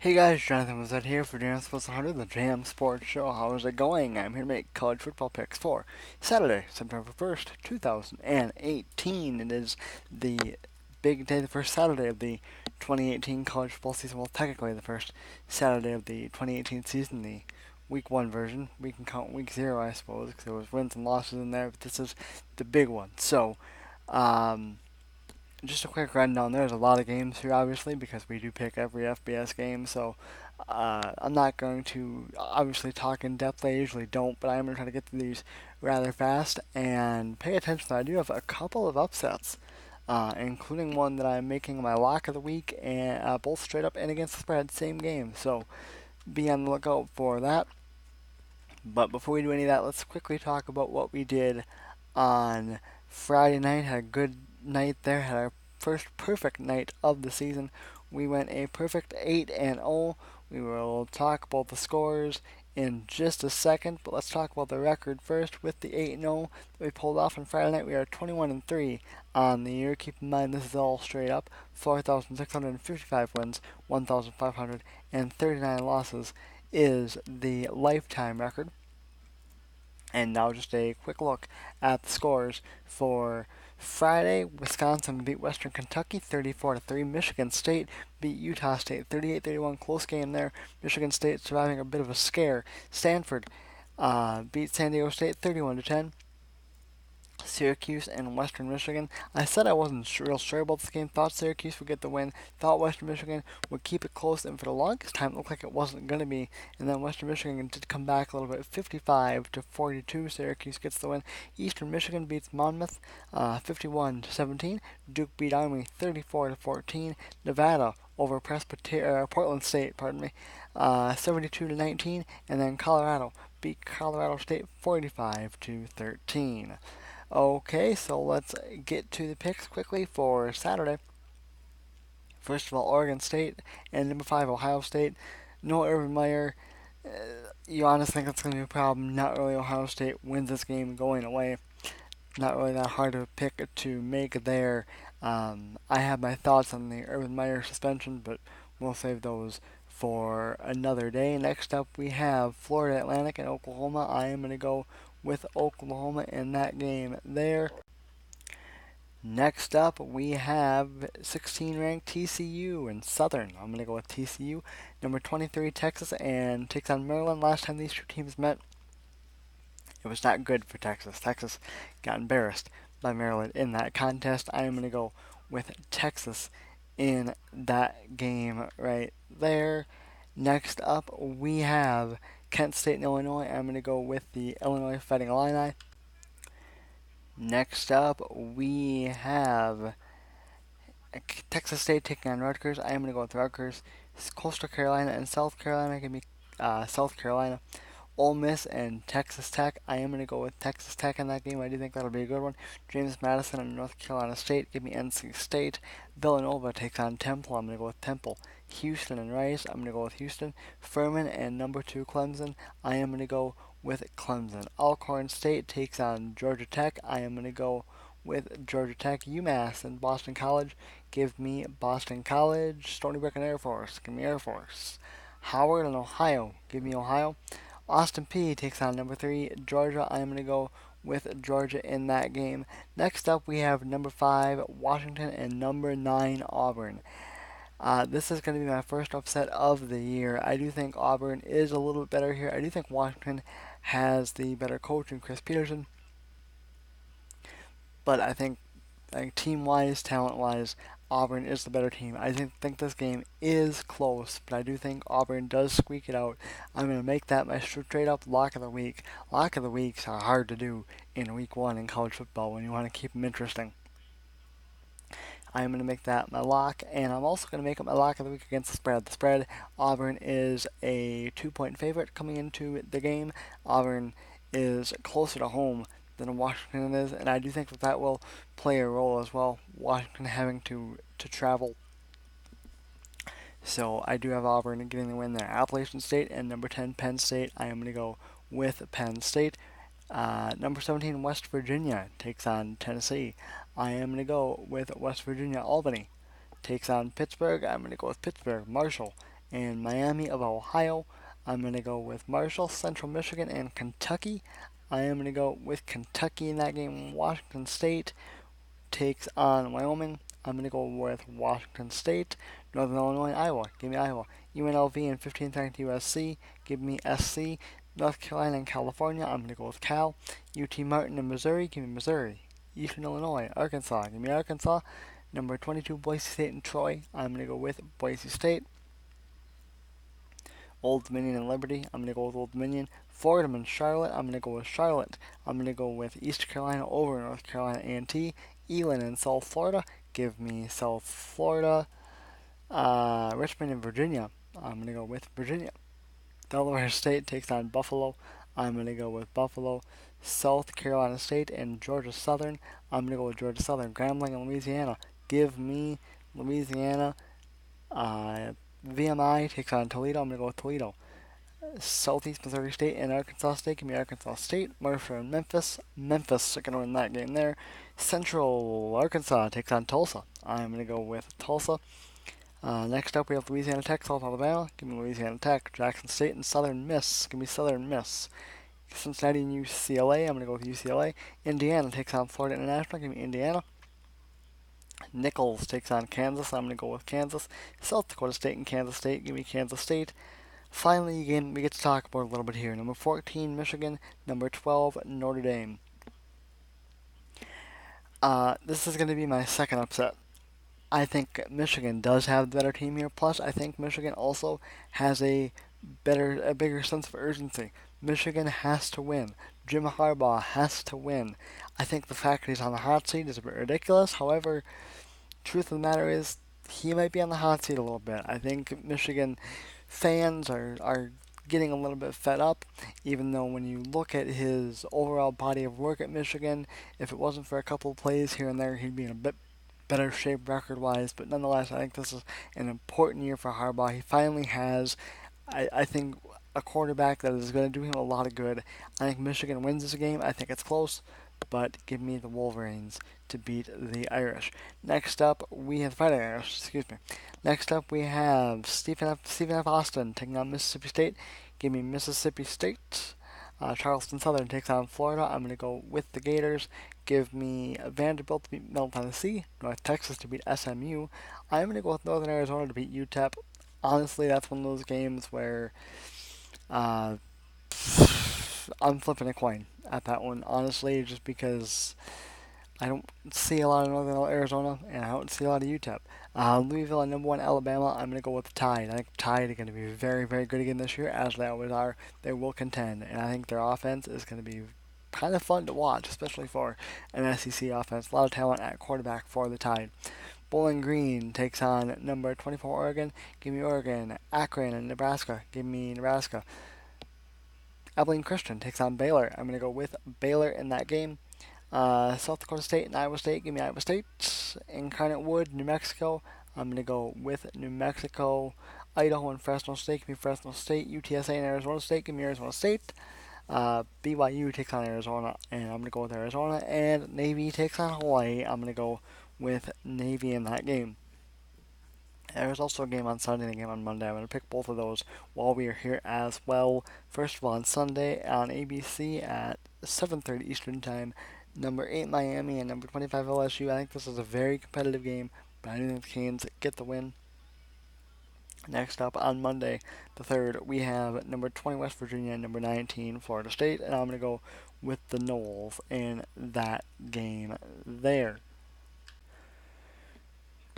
Hey guys, Jonathan was out here for Jam Sports 100, the Jam Sports Show. How is it going? I'm here to make college football picks for Saturday, September 1st, 2018. It is the big day, the first Saturday of the 2018 college football season. Well, technically the first Saturday of the 2018 season, the week 1 version. We can count week 0, I suppose, because there was wins and losses in there, but this is the big one. Um, just a quick rundown. There's a lot of games here, obviously, because we do pick every FBS game. I'm not going to obviously talk in depth. I usually don't, but I'm going to try to get through these rather fast and pay attention. I do have a couple of upsets, including one that I'm making my lock of the week, and both straight up and against the spread, same game. So be on the lookout for that. But before we do any of that, let's quickly talk about what we did on Friday night. Had a good night there. Had our first perfect night of the season. We went a perfect 8-0. We will talk about the scores in just a second, but let's talk about the record first. With the 8-0 that we pulled off on Friday night, we are 21-3 on the year. Keep in mind this is all straight up. 4,655 wins, 1,539 losses is the lifetime record. And now just a quick look at the scores for Friday. Wisconsin beat Western Kentucky 34-3. Michigan State beat Utah State 38-31. Close game there. Michigan State surviving a bit of a scare. Stanford beat San Diego State 31-10. Syracuse and Western Michigan. I said I wasn't real sure about this game. Thought Syracuse would get the win. Thought Western Michigan would keep it close, and for the longest time, it looked like it wasn't going to be. And then Western Michigan did come back a little bit, 55-42. Syracuse gets the win. Eastern Michigan beats Monmouth, 51-17. Duke beat Army, 34-14. Nevada over Portland State, 72-19. And then Colorado beat Colorado State, 45-13. Okay, so let's get to the picks quickly for Saturday. First of all, Oregon State and number 5, Ohio State. No Urban Meyer. Uh, you honestly think that's going to be a problem. Not really. Ohio State wins this game going away. Not really that hard of a pick to make there. I have my thoughts on the Urban Meyer suspension, but we'll save those for another day. Next up, we have Florida Atlantic and Oklahoma. I am going to go with Oklahoma in that game there. Next up, we have 16 ranked TCU and Southern. I'm going to go with TCU. Number 23, Texas, and takes on Maryland. Last time these two teams met, it was not good for Texas. Texas got embarrassed by Maryland in that contest. I am going to go with Texas in that game right there. Next up, we have Kent State and Illinois. I'm going to go with the Illinois Fighting Illini. Next up, we have Texas State taking on Rutgers. I am going to go with Rutgers. Coastal Carolina and South Carolina. Give me South Carolina. Ole Miss and Texas Tech. I am going to go with Texas Tech in that game. I do think that'll be a good one. James Madison and North Carolina State. Give me NC State. Villanova takes on Temple. I'm going to go with Temple. Houston and Rice. I'm going to go with Houston. Furman and number 2 Clemson. I am going to go with Clemson. Alcorn State takes on Georgia Tech. I am going to go with Georgia Tech. UMass and Boston College. Give me Boston College. Stony Brook and Air Force. Give me Air Force. Howard and Ohio. Give me Ohio. Austin Peay takes on number 3 Georgia. I'm going to go with Georgia in that game. Next up, we have number 5 Washington and number 9 Auburn. This is going to be my first upset of the year. I do think Auburn is a little bit better here. I do think Washington has the better coach in Chris Peterson, but I think team-wise, talent-wise, Auburn is the better team. I think this game is close, but I do think Auburn does squeak it out. I'm going to make that my straight up lock of the week. Lock of the weeks are hard to do in week 1 in college football when you want to keep them interesting. I'm going to make that my lock, and I'm also going to make it my lock of the week against the spread. The spread, Auburn is a 2-point favorite coming into the game. Auburn is closer to home than Washington is, and I do think that will play a role as well. Washington having to travel. So I do have Auburn getting the win there. Appalachian State and number 10 Penn State. I am going to go with Penn State. Number 17 West Virginia takes on Tennessee. I am going to go with West Virginia. Albany takes on Pittsburgh. I'm going to go with Pittsburgh. Marshall and Miami of Ohio. I'm going to go with Marshall, Central Michigan, and Kentucky. I am going to go with Kentucky in that game. Washington State takes on Wyoming. I'm going to go with Washington State. Northern Illinois, Iowa. Give me Iowa. UNLV and 15th ranked USC. Give me SC. North Carolina and California. I'm going to go with Cal. UT Martin and Missouri. Give me Missouri. Eastern Illinois, Arkansas. Give me Arkansas. Number 22, Boise State and Troy. I'm going to go with Boise State. Old Dominion and Liberty. I'm going to go with Old Dominion. Fordham and Charlotte. I'm going to go with Charlotte. I'm going to go with East Carolina over North Carolina A&T. Elon and South Florida. Give me South Florida. Richmond and Virginia. I'm going to go with Virginia. Delaware State takes on Buffalo. I'm going to go with Buffalo. South Carolina State and Georgia Southern. I'm going to go with Georgia Southern. Grambling and Louisiana. Give me Louisiana. VMI takes on Toledo. I'm going to go with Toledo. Southeast Missouri State and Arkansas State. Give me Arkansas State. Mercer and Memphis. Memphis are going to win that game there. Central Arkansas takes on Tulsa. I'm going to go with Tulsa. Next up, we have Louisiana Tech, South Alabama. Give me Louisiana Tech. Jackson State and Southern Miss. Give me Southern Miss. Cincinnati and UCLA. I'm going to go with UCLA. Indiana takes on Florida International. Give me Indiana. Nichols takes on Kansas. I'm going to go with Kansas. South Dakota State and Kansas State. Give me Kansas State. Finally, again, we get to talk about a little bit here. Number 14, Michigan. Number 12, Notre Dame. This is going to be my second upset. I think Michigan does have the better team here. Plus, I think Michigan also has a bigger sense of urgency. Michigan has to win. Jim Harbaugh has to win. I think the fact that he's on the hot seat is a bit ridiculous. However, truth of the matter is, he might be on the hot seat a little bit. I think Michigan fans are getting a little bit fed up, even though when you look at his overall body of work at Michigan, if it wasn't for a couple of plays here and there, he'd be in a bit better shape record-wise. But nonetheless, I think this is an important year for Harbaugh. He finally has, I think, a quarterback that is going to do him a lot of good. I think Michigan wins this game. I think it's close, but give me the Wolverines to beat the Irish. Next up, we have Fighting Irish. Excuse me. Next up, we have Stephen F. Austin taking on Mississippi State. Give me Mississippi State. Charleston Southern takes on Florida. I'm going to go with the Gators. Give me Vanderbilt to beat Middle Tennessee. North Texas to beat SMU. I'm going to go with Northern Arizona to beat UTEP. Honestly, that's one of those games where I'm flipping a coin at that one, honestly, just because I don't see a lot of Northern Arizona, and I don't see a lot of UTEP. Louisville and number 1 Alabama, I'm going to go with the Tide. I think the Tide are going to be very, very good again this year, as they always are. They will contend, and I think their offense is going to be kind of fun to watch, especially for an SEC offense. A lot of talent at quarterback for the Tide. Bowling Green takes on number 24 Oregon. Give me Oregon. Akron and Nebraska. Give me Nebraska. Abilene Christian takes on Baylor. I'm going to go with Baylor in that game. South Dakota State and Iowa State. Give me Iowa State. Incarnate Wood, New Mexico. I'm going to go with New Mexico. Idaho and Fresno State. Give me Fresno State. UTSA and Arizona State. Give me Arizona State. BYU takes on Arizona, and I'm going to go with Arizona. And Navy takes on Hawaii. I'm going to go with Navy in that game. There's also a game on Sunday and a game on Monday. I'm going to pick both of those while we are here as well. First of all, on Sunday on ABC at 7:30 Eastern Time, number 8 Miami and number 25 LSU. I think this is a very competitive game, but I do think the Canes get the win. Next up on Monday, the 3rd, we have number 20 West Virginia and number 19 Florida State, and I'm going to go with the Noles in that game there.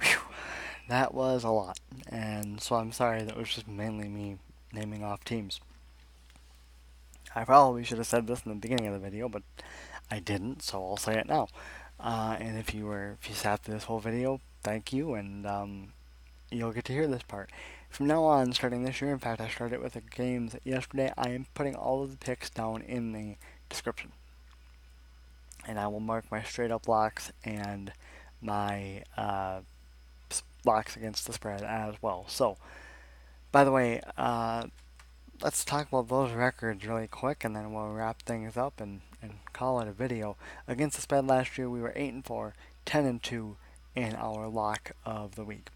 Whew. That was a lot, and so I'm sorry that was just mainly me naming off teams. I probably should have said this in the beginning of the video, but I didn't, so I'll say it now. And if you sat through this whole video, thank you, and you'll get to hear this part. From now on, starting this year, in fact, I started with the games yesterday, I am putting all of the picks down in the description. And I will mark my straight-up locks and my locks against the spread as well. So, by the way, let's talk about those records really quick, and then we'll wrap things up and call it a video. Against the spread last year, we were 8-4, 10-2 in our lock of the week.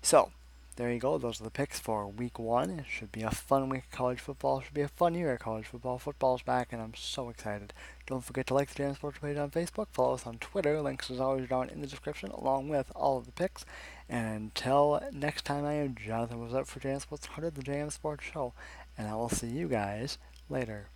So, there you go. Those are the picks for week 1. It should be a fun week of college football. It should be a fun year of college football. Football's back, and I'm so excited. Don't forget to like the Jam Sports page on Facebook. Follow us on Twitter. Links, as always, down in the description, along with all of the picks. And until next time, I am Jonathan. Was up for Jam Sports 100, the Jam Sports Show. And I will see you guys later.